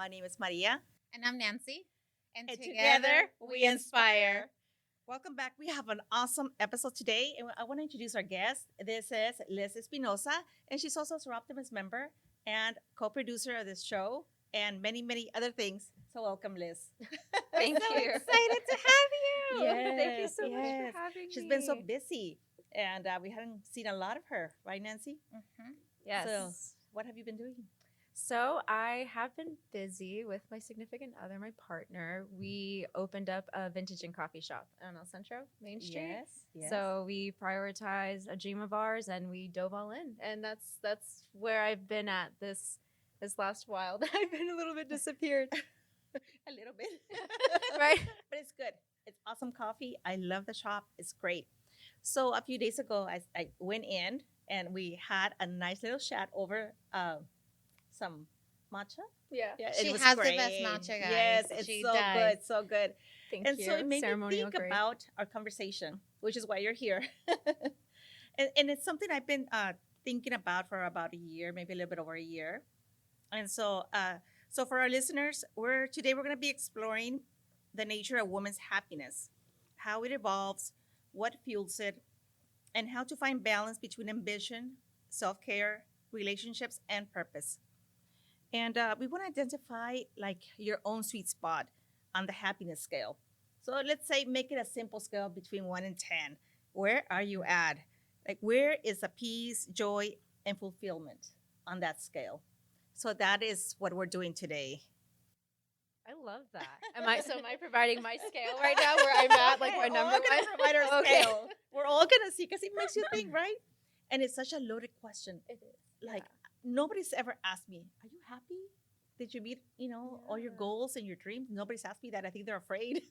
My name is Maria. And I'm Nancy. And, And together we inspire. Welcome back. We have an awesome episode today. And I want to introduce our guest. This is Liz Espinoza, and she's also a Optimus member and co-producer of this show and many, many other things. So welcome, Liz. Thank so you. excited to have you. Thank you Yes, so much yes. for having me. She's been so busy, and we haven't seen a lot of her, right, Nancy? Mm-hmm. Yes. So, what have you been doing? So I have been busy with my significant other, my partner. We opened up a vintage and coffee shop on El Centro, Main Street. Yes, yes. So we prioritized a dream of ours and we dove all in. And that's where I've been at this last while. I've been a little bit disappeared. A little bit. Right. But it's good. It's awesome coffee. I love the shop. It's great. So a few days ago, I went in and we had a nice little chat over some matcha. Yeah. Yeah, She it was has the great. best matcha, guys. Yes, it's She so does. good, so good. Thank And you. so it made me Ceremonial think grade. about our conversation, which is why you're here. And it's something I've been thinking about for about a year, maybe a little bit over a year. And so for our listeners, today we're going to be exploring the nature of women's happiness, how it evolves, what fuels it, and how to find balance between ambition, self-care, relationships, and purpose. And we want to identify like your own sweet spot on the happiness scale. So let's say make it a simple scale between 1 and 10. Where are you at? Like where is the peace, joy, and fulfillment on that scale? So that is what we're doing today. I love that. Am I providing my scale right now where I'm at, like my We're number all gonna one? provide our Okay. scale. We're all gonna see because it makes you think, right? And it's such a loaded question. It is. Like nobody's ever asked me, "Are you happy? Did you meet, all your Yeah. goals and your dreams?" Nobody's asked me that. I think they're afraid.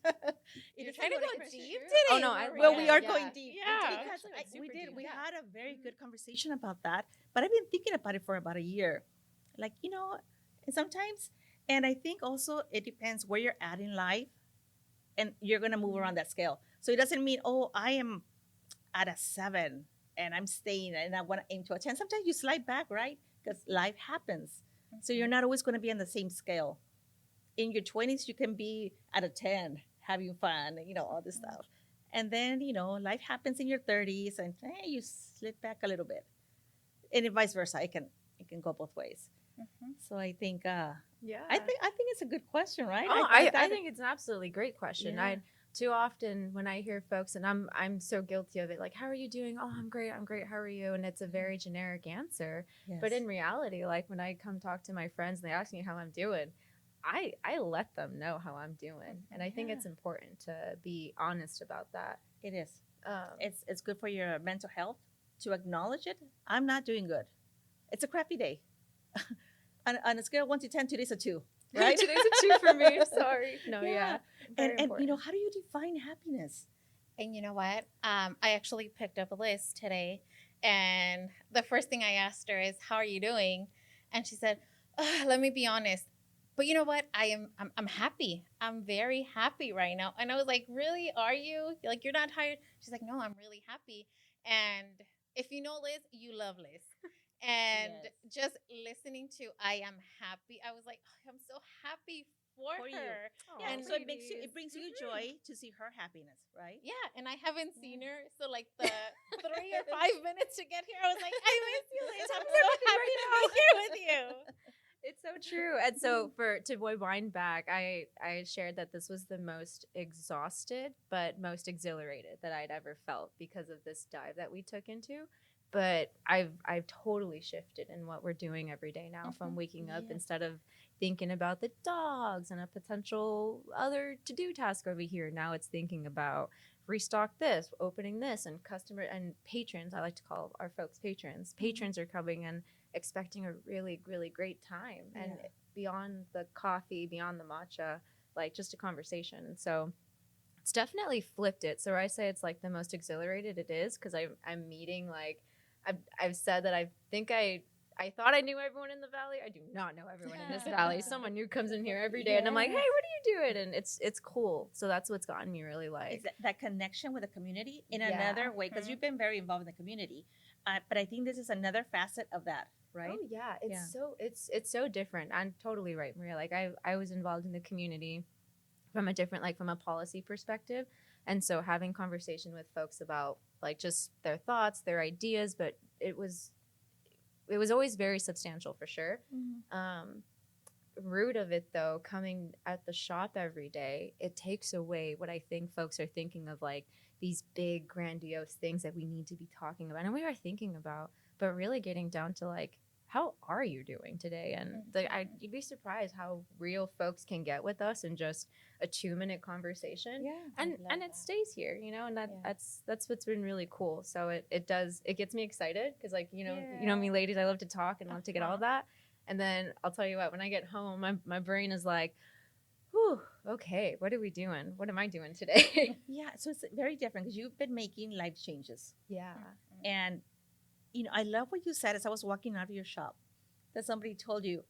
You're It trying to is go what it is. deep Oh, today. no, I Maria. Well, we are Yeah. going deep. Yeah. Because Actually, that's we super did. deep. We Yeah. had a very Mhm. good conversation about that. But I've been thinking about it for about a year. Like, and sometimes, and I think also it depends where you're at in life and you're going to move around that scale. So it doesn't mean, oh, I am at a 7 and I'm staying and I want to aim to a 10. Sometimes you slide back, right? Because life happens. So you're not always going to be on the same scale. In your 20s, you can be at a 10, having fun, all this stuff. And then, life happens in your 30s and you slip back a little bit. And vice versa. It can go both ways. Mhm. So I think Yeah. I think it's a good question, right? Oh, I I think it's an absolutely great question. Yeah. I too often when I hear folks, and I'm so guilty of it, like, how are you doing? Oh, I'm great. I'm great. How are you? And it's a very generic answer. But in reality, like when I come talk to my friends and they ask me how I'm doing, I let them know how I'm doing. And I think Yeah. it's important to be honest about that. it is. Um, It's good for your mental health to acknowledge it. I'm not doing good. It's a crappy day. on a scale of 1 to 10, today's a 2. Right? Today's a 2 for me. Sorry. No, Yeah. yeah. And Very important. how do you define happiness? And you know what? I actually picked up a list today, and the first thing I asked her is, "How are you doing?" And she said, "Ugh, "Let me be honest. But you know what? I'm happy. I'm very happy right now." And I was like, "Really? Are you? Like you're not tired?" She's like, "No, I'm really happy." And if you know Liz, you love Liz. And Yes. just listening to "I am happy," I was like, oh, "I'm so happy for For you. her." Yeah, And so it ladies. brings you joy to see her happiness, right? Yeah, and I haven't seen her. So like the 3 or 5 minutes to get here, I was like, "I miss you, Liz. I'm so happy to be here with you." It's so true. And so to rewind back, I shared that this was the most exhausted but most exhilarated that I'd ever felt because of this dive that we took into. But I've totally shifted in what we're doing every day now from waking up Yes. instead of thinking about the dogs and a potential other to-do task over here. Now it's thinking about restock this, opening this, and customer and patrons. I like to call our folks patrons. Patrons are coming and expecting a really, really great time. And Yeah. beyond the coffee, beyond the matcha, like just a conversation. And so it's definitely flipped it. So where I say it's like the most exhilarated it is because I'm meeting like I've said that I think I thought I knew everyone in the valley. I do not know everyone in this valley. Someone new comes in here every day, and I'm like, "Hey, what are you doing?" And it's cool. So that's what's gotten me really like. It's that connection with the community in Yeah. another way because Mhm. you've been very involved in the community. But I think this is another facet of that. right? Oh yeah, Yeah. it's so different. I'm totally right, Maria. Like I was involved in the community from a different, like, from a policy perspective, and so having conversation with folks about like just their thoughts, their ideas, but it was always very substantial for sure. Mhm. Root of it though, coming at the shop every day, it takes away what I think folks are thinking of, like these big grandiose things that we need to be talking about and we are thinking about, but really getting down to like, how are you doing today? And you'd be surprised how real folks can get with us in just a 2-minute conversation. Yeah. and love and it that. stays here, and Yeah. that's what's been really cool. So it gets me excited because, like, Yeah. me, ladies, I love to talk and love to get all Uh-huh. that. And then I'll tell you what, when I get home, my brain is like, whew, okay, what are we doing? What am I doing today? Yeah. So it's very different because you've been making life changes. Yeah. And, I love what you said as I was walking out of your shop that somebody told you,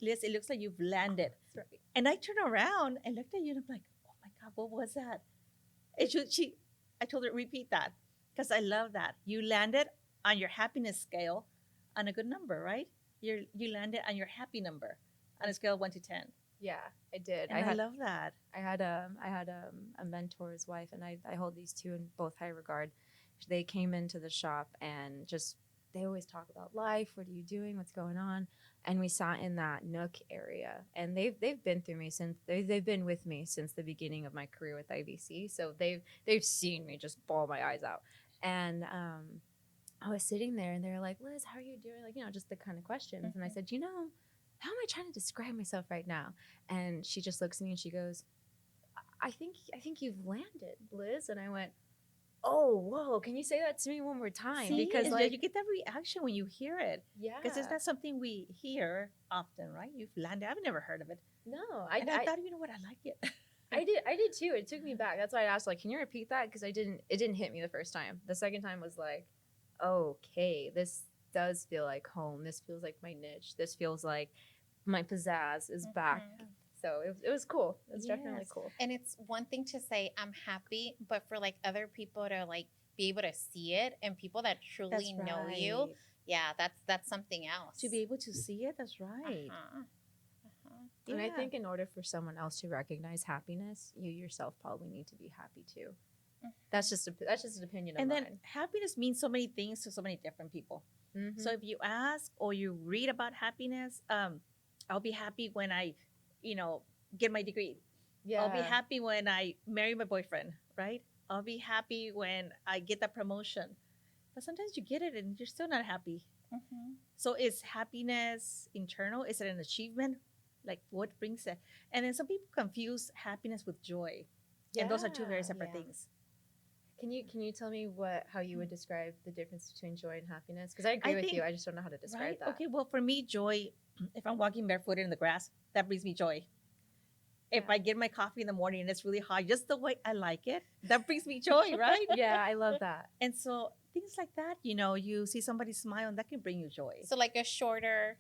Liz, it looks like you've landed. That's right. And I turned around and looked at you and I'm like, oh my God, what was that? And I told her, repeat that because I love that. You landed on your happiness scale on a good number, right? You landed on your happy number on a scale of 1 to 10. Yeah, I did. And I love that. I had a mentor's wife, and I hold these two in both high regard. They came into the shop and just they always talk about life. What are you doing? What's going on? And we sat in that nook area, and they've been through me since they've been with me since the beginning of my career with IVC. So they've seen me just bawl my eyes out. And I was sitting there, and they were like, Liz, how are you doing? Like, just the kind of questions. And I said, how am I trying to describe myself right now? And she just looks at me and she goes, I think you've landed, Liz. And I went, oh, whoa, can you say that to me one more time? See, Because, and like, you get that reaction when you hear it yeah, because it's not something we hear often, right? You've landed. I've never heard of it. no, I thought, you know what? I like it. I did too. It took me back. That's why I asked, like, can you repeat that? Because it didn't hit me the first time. The second time was like, okay, this does feel like home. This feels like my niche. This feels like my pizzazz is back. So it was cool. It was definitely Yes. cool. And it's one thing to say I'm happy, but for like other people to like be able to see it and people that truly know you, right. yeah, that's something else. To be able to see it, that's right. Uh-huh. Uh-huh. And I Yeah. think in order for someone else to recognize happiness, you yourself probably need to be happy too. That's just an opinion of And mine. then happiness means so many things to so many different people. Mhm. So if you ask or you read about happiness, I'll be happy when I, get my degree. yeah, I'll be happy when I marry my boyfriend, right? I'll be happy when I get that promotion. But sometimes you get it and you're still not happy. Mhm. So is happiness internal? Is it an achievement? Like what brings it? And then some people confuse happiness with joy. And those are two very Yeah. separate Yeah. things. Can you tell me how you would describe the difference between joy and happiness? Because I agree with think- you. I just don't know how to describe Right? that. Okay, well, for me, joy, if I'm walking barefooted in the grass, that brings me joy. If Yeah. I get my coffee in the morning and it's really hot, just the way I like it, that brings me joy, right? Yeah, I love that. And so things like that, you see somebody smile and that can bring you joy. So like a shorter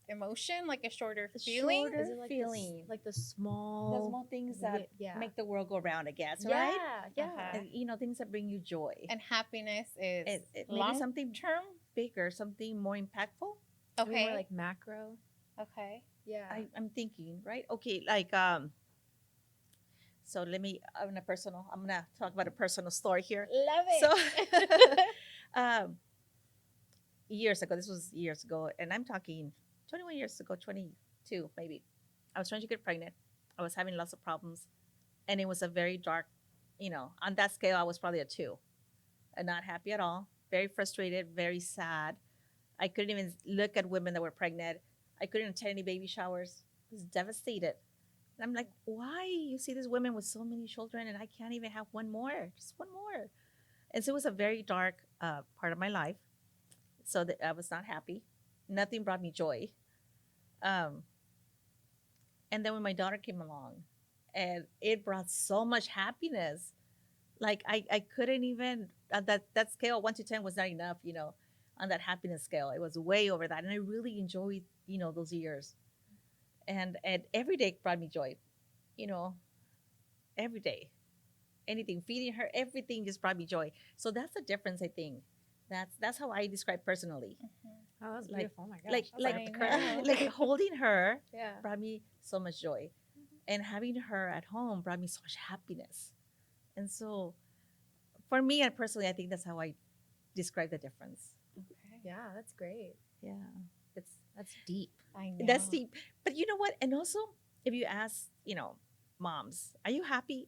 emotion, like a shorter feeling. shorter- Is it like feeling. like the small, The small things that yeah, make the world go round, I guess, yeah, right? yeah. Uh-huh. And, things that bring you joy. And happiness is Maybe long something term. bigger, something more impactful. Maybe Okay. more like macro. Okay. Yeah. I'm thinking, right? Okay, like so I'm gonna talk about a personal story here. Love So it. years ago, this was years ago, and I'm talking 21 years ago, 22 maybe. I was trying to get pregnant. I was having lots of problems, and it was a very dark, on that scale, I was probably a 2, and not happy at all. Very frustrated, very sad. I couldn't even look at women that were pregnant. I couldn't attend any baby showers. I was devastated. And I'm like, why? You see these women with so many children, and I can't even have one more, just one more. And so it was a very dark part of my life. So that I was not happy. Nothing brought me joy. And then when my daughter came along, and it brought so much happiness, like I couldn't even that scale 1 to 10 was not enough, on that happiness scale. It was way over that, and I really enjoyed those years. And every day brought me joy, every day. Anything, feeding her, everything just brought me joy. So that's the difference, I think. That's how I describe personally. Oh, that's Like- beautiful. Oh my gosh. like I was like, I at the cry. know. like holding her Yeah. brought me so much joy, and having her at home brought me so much happiness. And so, for me, and personally, I think that's how I describe the difference. Okay. Yeah, that's great. Yeah, it's That's deep. I know. that's deep. But you know what? And also, if you ask, moms, are you happy?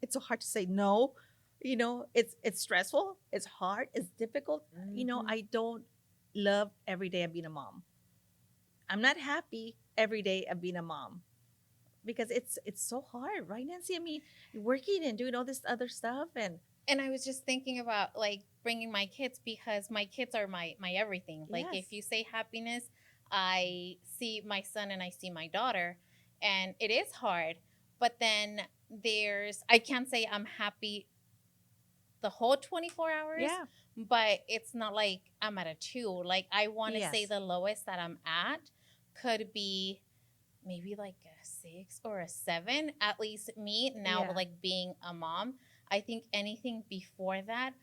It's so hard to say no. It's stressful. It's hard. It's difficult. Mhm. I don't love every day of being a mom. I'm not happy every day of being a mom because it's so hard, right, Nancy? I mean, you're working and doing all this other stuff, and And I was just thinking about like bringing my kids because my kids are my everything. Like Yes. if you say happiness, I see my son and I see my daughter, and it is hard. But then I can't say I'm happy the whole 24 hours, yeah, but it's not like I'm at a 2. Like I want to say Yes. the lowest that I'm at could be maybe like a 6 or a 7, at least me now, Yeah. like being a mom. I think anything before that,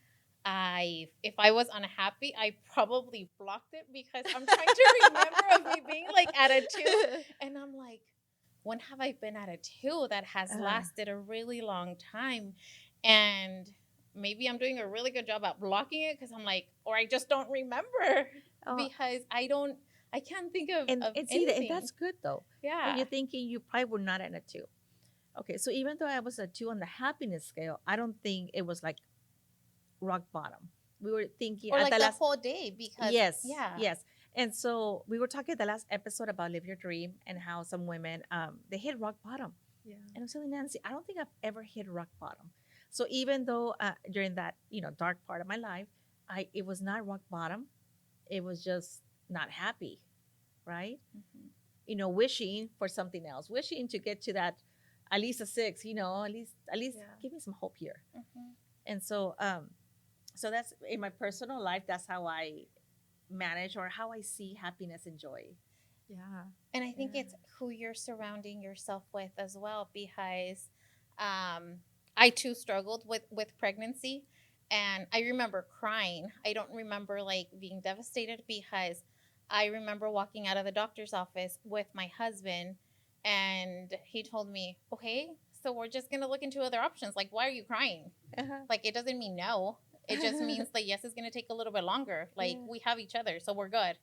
if I was unhappy, I probably blocked it because I'm trying to remember of me being like at a 2, and I'm like, when have I been at a 2 that has Uh. lasted a really long time? And maybe I'm doing a really good job at blocking it because I'm like, or I just don't remember Oh, because I can't think and of see that, anything. and that's good though. Yeah. When you're thinking you probably were not at a 2. Okay, so even though I was a 2 on the happiness scale, I don't think it was like rock bottom. We were thinking Or at like the the last. whole day because Yes, yeah. yes. And so we were talking the last episode about live your dream and how some women they hit rock bottom. Yeah. And I was telling Nancy, I don't think I've ever hit rock bottom. So even though during that dark part of my life, it was not rock bottom. It was just not happy, right? Mhm. Wishing for something else, wishing to get to that at least a 6. At least Yeah. give me some hope here. Mhm. And so that's in my personal life. That's how I manage or how I see happiness and joy. Yeah. And I think Yeah. it's who you're surrounding yourself with as well because I too struggled with pregnancy, and I remember crying. I don't remember like being devastated because I remember walking out of the doctor's office with my husband, and he told me, "Okay, so we're just going to look into other options. Like, why are you crying? Like, it doesn't mean no. It just means the yes is going to take a little bit longer. Like, Yeah. we have each other, so we're good."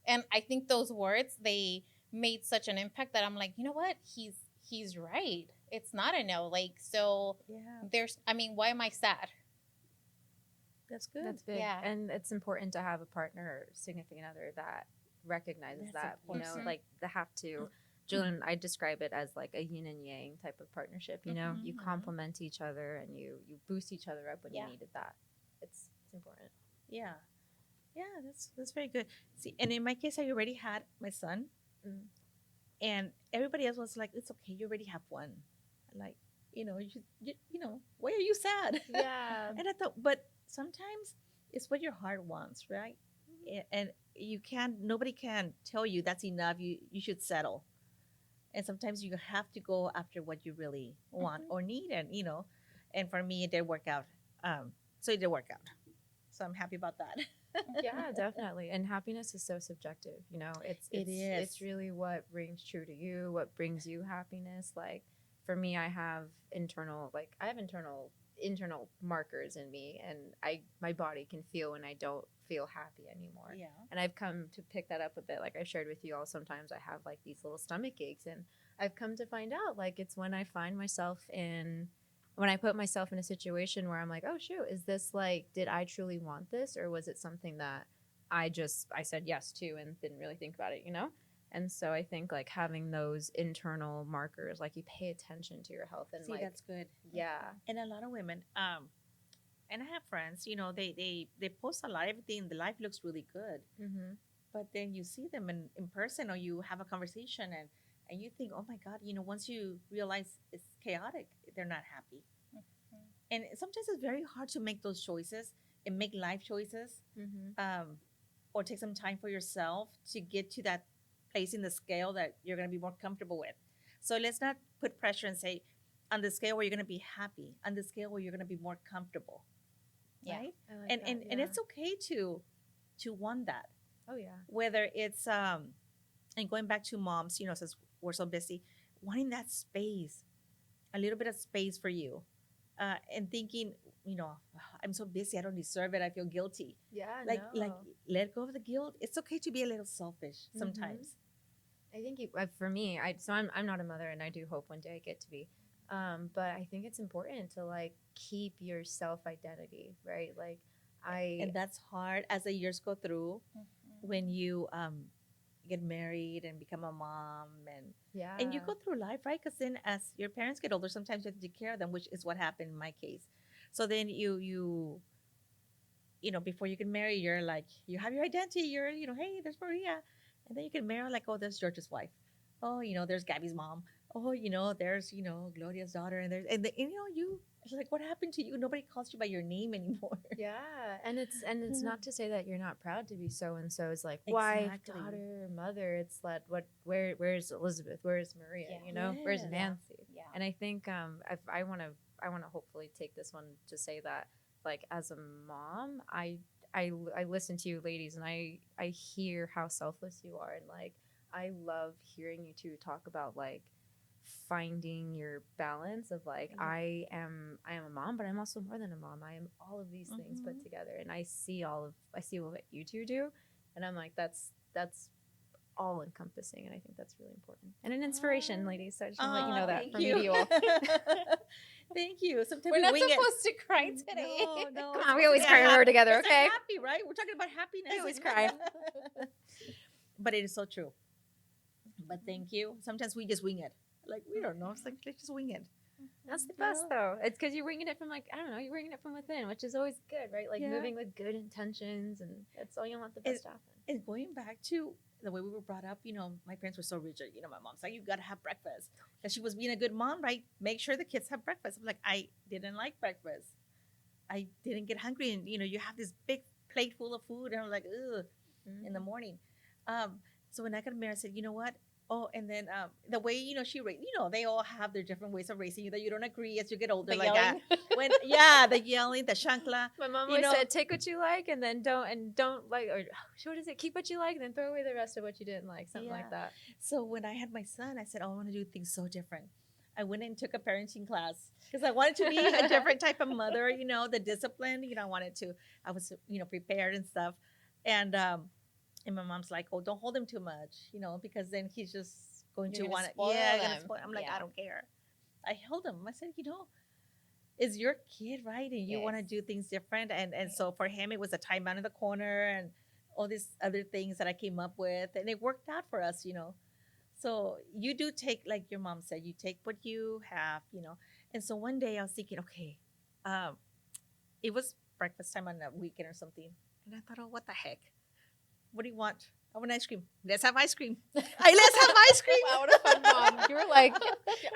And I think those words, they made such an impact that I'm like, you know what? He's right. It's not a no. Like, so Yeah, why am I sad? that's good. That's big. Yeah. And it's important to have a partner or significant other that recognizes That's that, important. like they have to. Julian, I describe it as like a yin and yang type of partnership, you Mhm. complement each other and you boost each other up when Yeah. you needed that. It's important. Yeah, yeah, that's very good. See, and in my case, I already had my son, Mm. and everybody else was like, "It's okay, you already have one." Like, why are you sad? Yeah. And I thought, but sometimes it's what your heart wants, right? And nobody can tell you that's enough. You should settle. And sometimes you have to go after what you really want or need, and for me, it did work out. So it did work out. So I'm happy about that. Yeah, definitely. And happiness is so subjective, It is. it's really what rings true to you, what brings you happiness. Like for me, I have internal markers in me, and my body can feel when I don't feel happy anymore. Yeah. And I've come to pick that up a bit. Like I shared with you all, sometimes I have like these little stomach aches, and I've come to find out like it's when I put myself in a situation where I'm like, oh shoot, is this like, did I truly want this, or was it something that I said yes to and didn't really think about it? And so I think like having those internal markers, like you pay attention to your health and See, like, that's good. yeah, And a lot of women, and I have friends, they post a lot, everything, the life looks really good. mm-hmm. But then you see them in person or you have a conversation and you think, oh my God, once you realize it's chaotic, they're not happy. And sometimes it's very hard to make those choices and make life choices, Mm-hmm. or take some time for yourself to get to that place in the scale that you're going to be more comfortable with. So let's not put pressure and say, on the scale where you're going to be happy, on the scale where you're going to be more comfortable, Yeah. right? I like And that, and yeah. it's okay to want that. Oh yeah. Whether it's and going back to moms, since we're so busy, wanting that space, a little bit of space for you, and thinking, you know, I'm so busy, I don't deserve it, I feel guilty. Yeah. Like No. let go of the guilt. It's okay to be a little selfish sometimes. I think for me, I'm not a mother, and I do hope one day I get to be. But I think it's important to like keep your self identity, right? Like And that's hard as the years go through when you get married and become a mom, and you go through life, right? Because then as your parents get older, sometimes you have to take care of them, which is what happened in my case. So then before you get married, you're like, you have your identity, you're, hey, there's Maria. And then you get married, like, oh, there's George's wife. Oh, there's Gabby's mom. Oh, there's, Gloria's daughter. And it's like, what happened to you? Nobody calls you by your name anymore. Yeah, and it's not to say that you're not proud to be so and so's like wife, Exactly. daughter, mother. It's that where's Elizabeth? Where's Maria? Yeah. Where's Yeah. Nancy? Yeah. And I think I want to hopefully take this one to say that like as a mom, I listen to you ladies and I hear how selfless you are, and like I love hearing you two talk about like finding your balance of like Yeah. I am a mom, but I'm also more than a mom. I am all of these things put together, and I see what you two do, and I'm like that's all encompassing, and I think that's really important and an inspiration, ladies. So I just want to let you know that Thank from me to you all. Thank you. Sometimes We're we not wing it. supposed to cry today. No, Come it's on, we supposed always to be cry when we're together, it's okay? like happy, right? We're talking about happiness. I always cry. But it is so true. But thank you. Sometimes we just wing it. Like, we don't know. It's like, let's just wing it. That's the best though. It's because you're winging it from like I don't know, you're winging it from within, which is always good, right? Like Yeah. moving with good intentions, and that's all you want the best to happen. And going back to the way we were brought up, my parents were so rigid. My mom's like, you got to have breakfast. Because she was being a good mom, right? Make sure the kids have breakfast. I'm like, I didn't like breakfast. I didn't get hungry. And, you have this big plate full of food. And I'm like, ugh, in the morning. So when I got married, I said, you know what? Oh, and then the way, she raised, they all have their different ways of raising you that you don't agree as you get older. The like yelling. the yelling, the shankla. My mom You always know- said, "Take what you like, and then don't like, or what is it? Keep what you like, and then throw away the rest of what you didn't like." Something like that. So when I had my son, I said, oh, I want to do things so different. I went and took a parenting class because I wanted to be a different type of mother, the discipline, I was, prepared and stuff. And my mom's like, oh, don't hold him too much, because then he's just going You're to gonna want to, spoil gonna them. spoil. I'm like, Yeah. I don't care. I held him. I said, it's your kid, right? And you want to Yes. do things different. And so for him, it was a timeout in the corner and all these other things that I came up with. And it worked out for us, So you do take, like your mom said, you take what you have, And so one day I was thinking, okay, it was breakfast time on a weekend or something. And I thought, oh, what the heck? What do you want? I want ice cream. Let's have ice cream. Let's have ice cream. Wow, what a fun mom. You were like,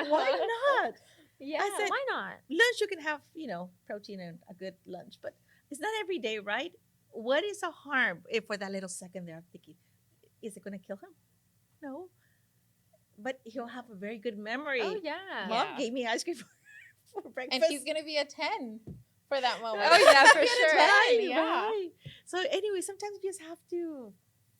Why not? Yeah, I said- why not? Lunch, you can have, protein and a good lunch, but it's not every day, right? What is a harm if for that little second there I'm thinking, is it going to kill him? No. But he'll have a very good memory. Oh yeah. Mom Yeah. gave me ice cream for breakfast. And he's going to be a 10 for that moment. Oh, yeah, for He's sure. a 10, Right, yeah. right. So anyway, sometimes you just have to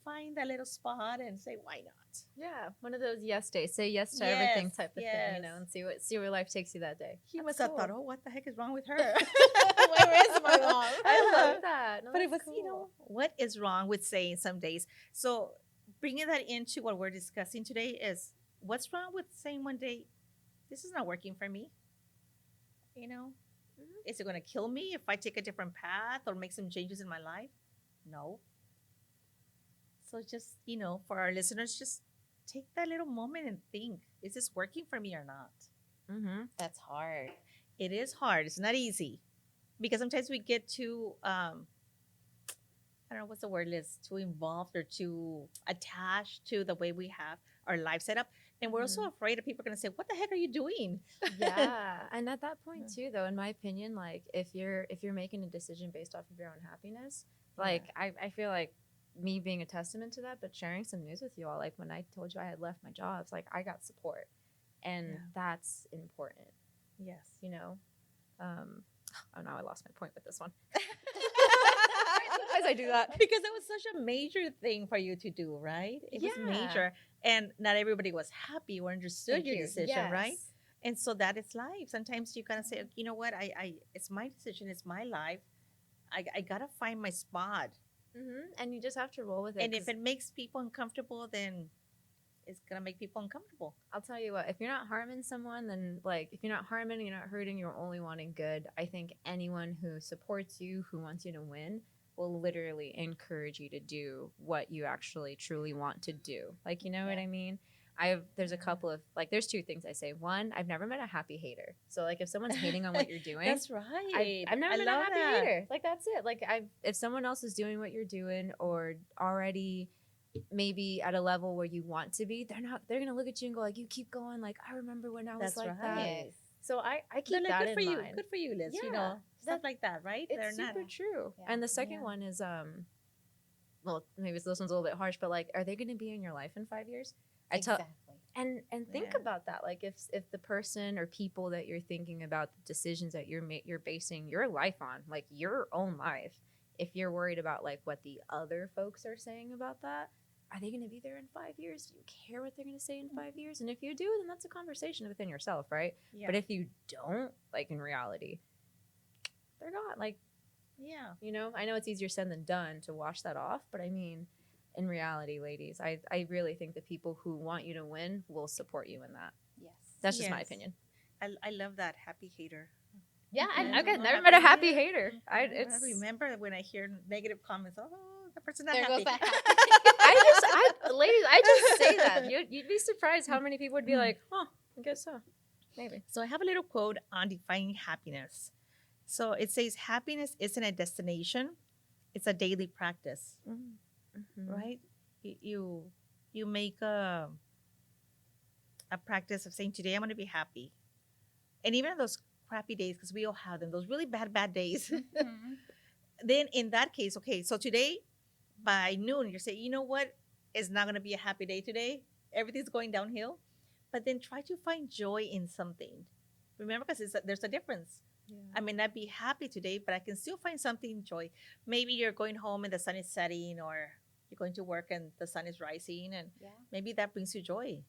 find that little spot and say, why not? Yeah, one of those yes days. Say yes to everything Yes, type of thing, yes. and see where life takes you that day. He That's must have cool. thought, oh, what the heck is wrong with her? Where is my mom? I love that. No, But it was, that's cool. what is wrong with saying some days? So bringing that into what we're discussing today is what's wrong with saying one day, this is not working for me? Is it going to kill me if I take a different path or make some changes in my life? No. So just, for our listeners, just take that little moment and think, is this working for me or not? Mm-hmm. That's hard. It is hard. It's not easy because sometimes we get too, I don't know what's the word, Liz, too involved or too attached to the way we have our life set up. And we're also afraid that people are going to say, what the heck are you doing? Yeah, and at that point too, though, in my opinion, like if you're making a decision based off of your own happiness, like I feel like me being a testament to that, but sharing some news with you all, like when I told you I had left my job, it's like I got support, and Yeah. that's important, Yes. Oh, now I lost my point with this one. As I do that. Because it was such a major thing for you to do, right? It was Yeah. major, and not everybody was happy or understood Thank your you. decision, right? Yes. And so that is life. Sometimes you kind of say, you know what, it's my decision, it's my life. I gotta find my spot, And you just have to roll with it. and if 'Cause it makes people uncomfortable, then it's gonna make people uncomfortable. I'll tell you what, if you're not harming someone, then like if you're not harming, you're not hurting, you're only wanting good. I think anyone who supports you, who wants you to win, will literally encourage you to do what you actually truly want to do. Like, you know what I mean? There's a couple of like there's two things I say. One, I've never met a happy hater. So like if someone's hating on what you're doing, That's right. I've never I been a love happy that. hater. Like that's it. Like if someone else is doing what you're doing or already maybe at a level where you want to be, they're gonna look at you and go like, you keep going. Like I remember when I was That's like that. right. Yes. So I They're keep like, that good in for you. mind. Good for you, Liz. You Yeah, know, stuff that- like that, right? It's They're super not. true. Yeah. And the second Yeah. one is well, maybe this one's a little bit harsh, but like, are they gonna be in your life in 5 years? Exactly. And think Yeah. about that. Like if the person or people that you're thinking about, the decisions that you're basing your life on, like your own life, if you're worried about like what the other folks are saying about that, are they going to be there in 5 years? Do you care what they're going to say in 5 years? And if you do, then that's a conversation within yourself, right? Yeah. But if you don't, like in reality, they're gone. Like, yeah. you know, I know it's easier said than done to wash that off, but I mean, in reality, ladies, I really think the people who want you to win will support you in that. Yes. That's just my Yes. opinion. I love that happy hater. Yeah, Yeah. I've never Happy met a happy hater. hater. I It's remember when I hear negative comments. Oh, that person's not There happy. goes that ladies, I just say that. You'd be surprised how many people would be like, oh, I guess so. Maybe. So I have a little quote on defining happiness. So it says, happiness isn't a destination; it's a daily practice. Mm-hmm. Right? You make a practice of saying, today I'm going to be happy, and even on those crappy days, because we all have them, those really bad days. Mhm. Then in that case, okay, so today by noon you're saying, you know what, it's not going to be a happy day today. Everything's going downhill, but then try to find joy in something. Remember, because there's a difference. I may not be happy today, but I can still find something joy. Maybe you're going home and the sun is setting, or you're going to work and the sun is rising, and Yeah. maybe that brings you joy.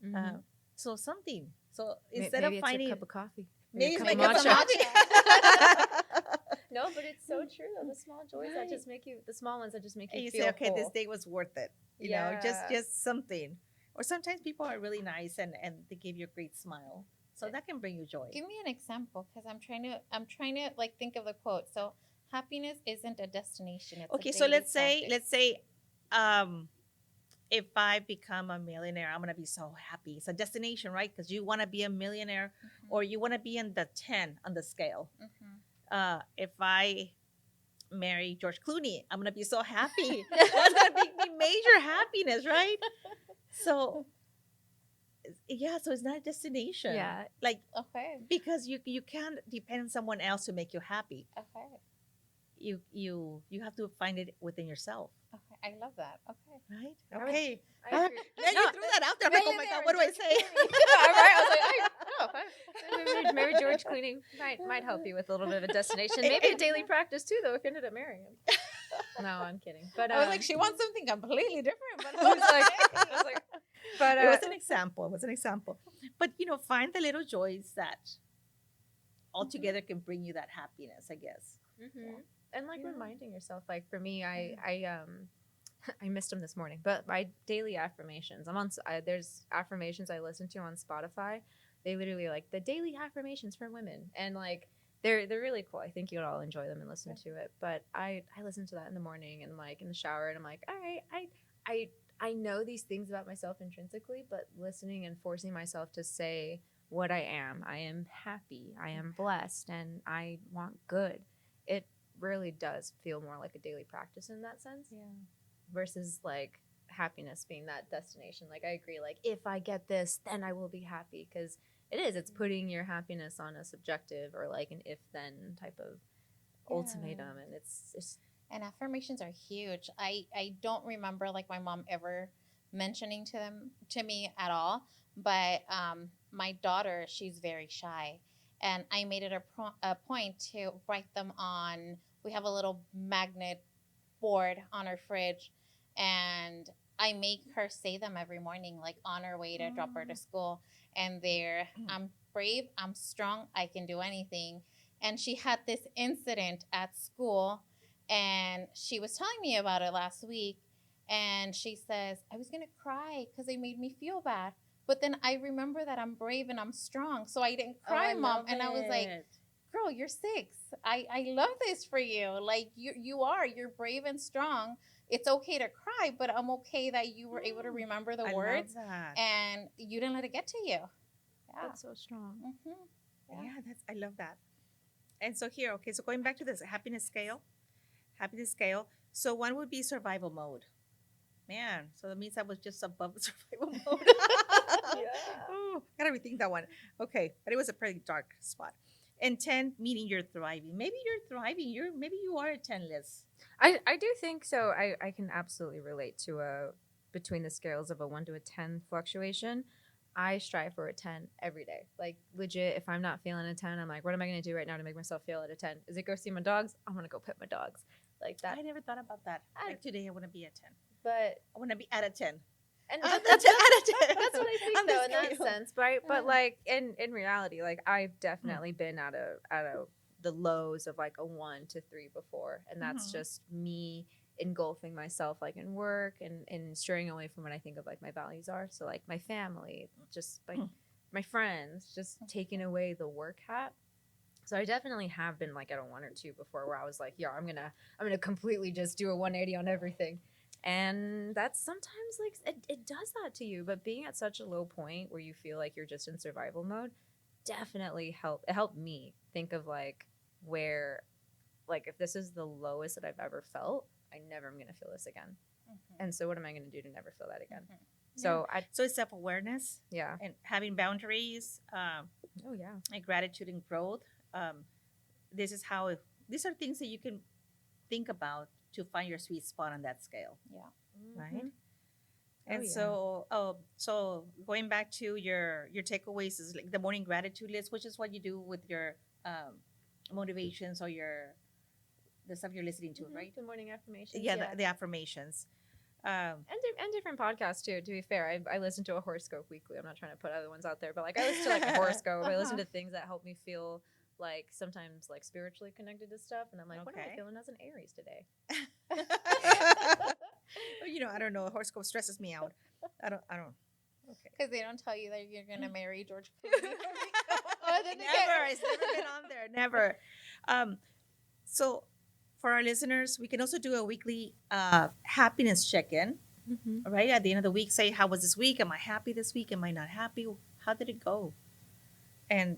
Mhm. So something. So Maybe instead of it's finding, a cup of coffee. maybe a it's cup my of cup of matcha. coffee. No, but it's so true. The small joys that Right. just make you, the small ones that just make you And you feel say, okay, whole. this day was worth it. You know, Yes. just something. Or sometimes people are really nice and they give you a great smile. So that can bring you joy. Give me an example, because I'm trying to like think of the quote. So happiness isn't a destination. It's Okay, a so daily let's say if I become a millionaire, I'm gonna be so happy. It's a destination, right? Because you want to be a millionaire, practice. or you want to be in the 10 on the scale. Mhm. If I marry George Clooney, I'm gonna be so happy. That's gonna bring me major happiness, right? So yeah, so it's not a destination. Yeah. Like, Okay. because you can't depend on someone else to make you happy. Okay. You have to find it within yourself, Okay. I love that. Okay. right? I would- Okay. I agree. Yeah, you threw that out there. I'm like, oh my god, what do I say? All right. I was like, maybe George Clooney might help you with a little bit of a destination. Maybe a daily practice too, though, if you ended up marrying him. No, I'm kidding. But I was like, she wants something completely different. But I was like, but It was an example. It was an example. But find the little joys that altogether can bring you that happiness, I guess. and like Yeah. reminding yourself. Like for me, I missed them this morning, but my daily affirmations. There's affirmations I listen to on Spotify. They literally like the daily affirmations for women, and like they're really cool. I think you'll all enjoy them and listen to it. But I listen to that in the morning and like in the shower, and I'm like, all right, I know these things about myself intrinsically, but listening and forcing myself to say what I am happy, I am blessed, and I want good. It really does feel more like a daily practice in that sense. yeah. Versus like happiness being that destination. Like I agree, like if I get this, then I will be happy, because it's putting your happiness on a subjective or like an if then type of ultimatum, and it's just And affirmations are huge. I don't remember like my mom ever mentioning to me at all. But my daughter, she's very shy, and I made it a point to write them on. We have a little magnet board on our fridge, and I make her say them every morning, like on her way to drop her to school. And they're, I'm brave, I'm strong, I can do anything. And she had this incident at school, and she was telling me about it last week. And she says, I was going to cry because they made me feel bad. But then I remember that I'm brave and I'm strong. So I didn't cry, Mom. And I was like, girl, you're 6. I love this for you. Like you're brave and strong. It's okay to cry, but I'm okay that you were able to remember the words and you didn't let it get to you. Yeah. That's so strong. Mm-hmm. Yeah, I love that. And so here, okay, so going back to this happiness scale. So one would be survival mode. Man, so that means I was just above survival mode. Ooh, gotta rethink that one. Okay, but it was a pretty dark spot. And 10, meaning you're thriving. Maybe you're thriving. Maybe you are a 10 list. I do think so. I can absolutely relate to between the scales of a 1 to a 10 fluctuation. I strive for a 10 every day. Like legit, if I'm not feeling a 10, I'm like, what am I gonna do right now to make myself feel at a 10? Is it go see my dogs? I'm gonna go pet my dogs. Like that. I never thought about that. Like today I want to be a 10. But I want to be at a 10. And that's that's what what I think though in that sense, right? But like in reality, like I've definitely been at the lows of like a 1 to 3 before, and that's just me engulfing myself like in work and straying away from what I think of like my values are. So like my family, just like my friends, just taking away the work hat. So I definitely have been like at a 1 or 2 before where I was like, yeah, I'm gonna completely just do a 180 on everything. And that's sometimes like it does that to you, but being at such a low point where you feel like you're just in survival mode definitely helped me think of like where, like, if this is the lowest that I've ever felt, I never am gonna feel this again. And so what am I gonna do to never feel that again? So so it's self-awareness, yeah, and having boundaries, oh yeah, and gratitude and growth. These are things that you can think about to find your sweet spot on that scale. Yeah. Right. And so going back to your takeaways is like the morning gratitude list, which is what you do with your motivations or the stuff you're listening to, right? The morning affirmations. Yeah. The affirmations. And different podcasts too. To be fair, I listen to a horoscope weekly. I'm not trying to put other ones out there, but like I listen to like a horoscope. I listen to things that help me feel like sometimes like spiritually connected to stuff, and I'm like, what am I feeling as an Aries today? I don't know. Horoscope stresses me out. I don't. Okay. Because they don't tell you that you're gonna marry George Clooney. Never. It's never been on there. Never. So for our listeners, we can also do a weekly happiness check-in. Right at the end of the week, say, how was this week? Am I happy this week? Am I not happy? How did it go? And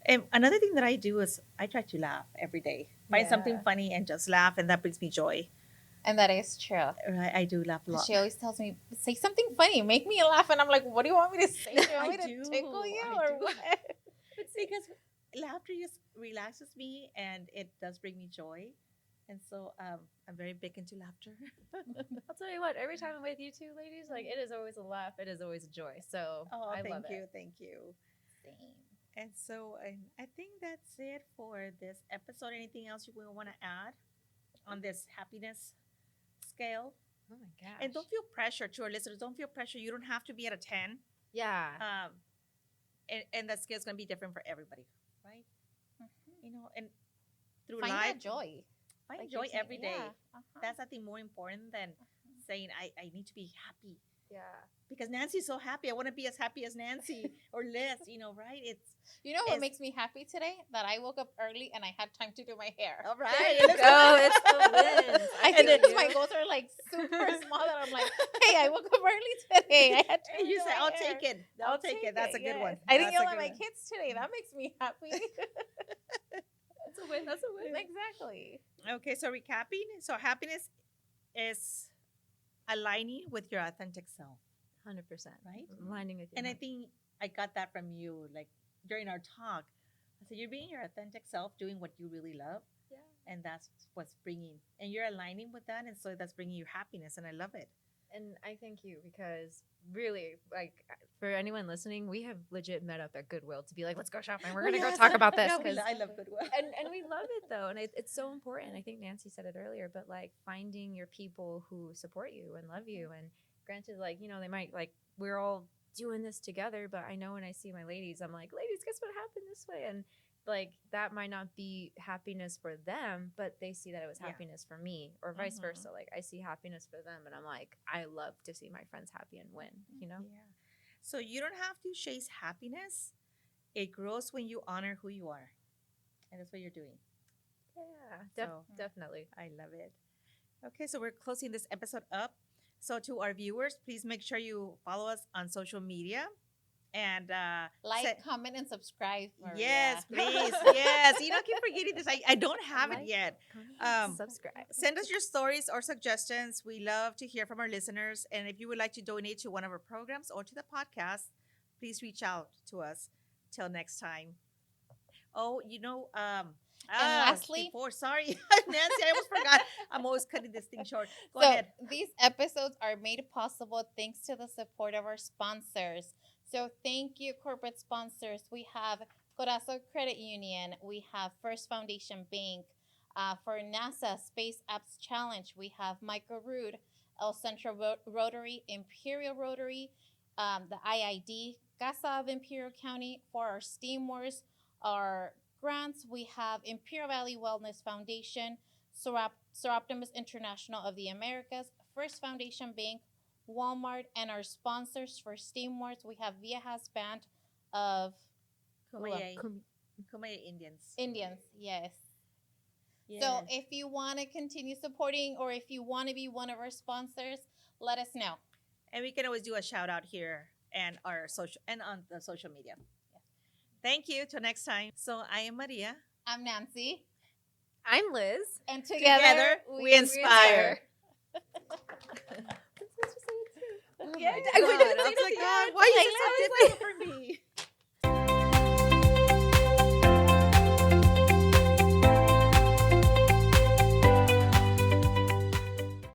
and another thing that I do is I try to laugh every day. Find something funny and just laugh, and that brings me joy. And that is true. Right, I do laugh a lot. She always tells me, say something funny, make me laugh. And I'm like, what do you want me to say? Do you want me to tickle you or what? Because laughter just relaxes me, and it does bring me joy. And so I'm very big into laughter. I'll tell you what, every time I'm with you two ladies, like it is always a laugh. It is always a joy. So I love it. Thank you. Same. And so I think that's it for this episode. Anything else you will want to add on this happiness scale? Oh my gosh. And don't feel pressure to our listeners. Don't feel pressure. You don't have to be at a 10. Yeah. And that scale is going to be different for everybody, right? And through find life, that joy. Find joy every day. That's, I think, more important than saying I need to be happy. Yeah. Because Nancy's so happy. I want to be as happy as Nancy or Liz, right? What makes me happy today? That I woke up early and I had time to do my hair. All right. It's the wins. I think my goals are like super small that I'm like, hey, I woke up early today. I had time to do my I'll hair. take it. I'll take it. That's a good one. I didn't yell at my kids today. That makes me happy. That's a win. That's a win. Exactly. Okay, so recapping. So happiness is aligning with your authentic self. 100%. Right? Aligning with you. And I think I got that from you, like during our talk. I said, you're being your authentic self, doing what you really love. Yeah. And that's what's bringing, and you're aligning with that. And so that's bringing you happiness. And I love it. And I thank you because really, like, for anyone listening, we have legit met up at Goodwill to be like, let's go shopping. We're gonna go talk about this No, because I love Goodwill. and we love it though, and it's so important. I think Nancy said it earlier, but like finding your people who support you and love you. And granted, like they might like we're all doing this together, but I know when I see my ladies, I'm like, ladies, guess what happened this way, and like that might not be happiness for them, but they see that it was Yeah. happiness for me, or vice Mhm. versa. Like I see happiness for them, and I'm like, I love to see my friends happy and win. Yeah. So you don't have to chase happiness. It grows when you honor who you are. And that's what you're doing. Yeah, So- definitely. I love it. Okay, so we're closing this episode up. So to our viewers, please make sure you follow us on social media. And Like, se- comment, and subscribe. Maria. yes, please. Yes. I keep forgetting this. I don't have it Like, yet. comment, subscribe. Send us your stories or suggestions. We love to hear from our listeners. And if you would like to donate to one of our programs or to the podcast, please reach out to us. Till next time. Oh, lastly- sorry, Nancy, I almost forgot. I'm always cutting this thing short. Go So ahead. these episodes are made possible thanks to the support of our sponsors. So thank you, corporate sponsors. We have Corazon Credit Union. We have First Foundation Bank. For NASA Space Apps Challenge, we have Micro Root, El Centro Rotary, Imperial Rotary, the IID, Casa of Imperial County. For our Steam Wars, our grants, we have Imperial Valley Wellness Foundation, Seroptimus International of the Americas, First Foundation Bank, Walmart, and our sponsors for Steam Wars, we have Viejas Band of Kumeyaay. Kumeyaay Indians. Indians. Yes. Yes. So if you want to continue supporting, or if you want to be one of our sponsors, let us know. And we can always do a shout out here and our social and on the social media. Thank you. Till next time. So I am Maria. I'm Nancy, I'm Liz. and Together we inspire. Oh Yeah, my I God. was like, Say it God, again. why Like, is it so I was different?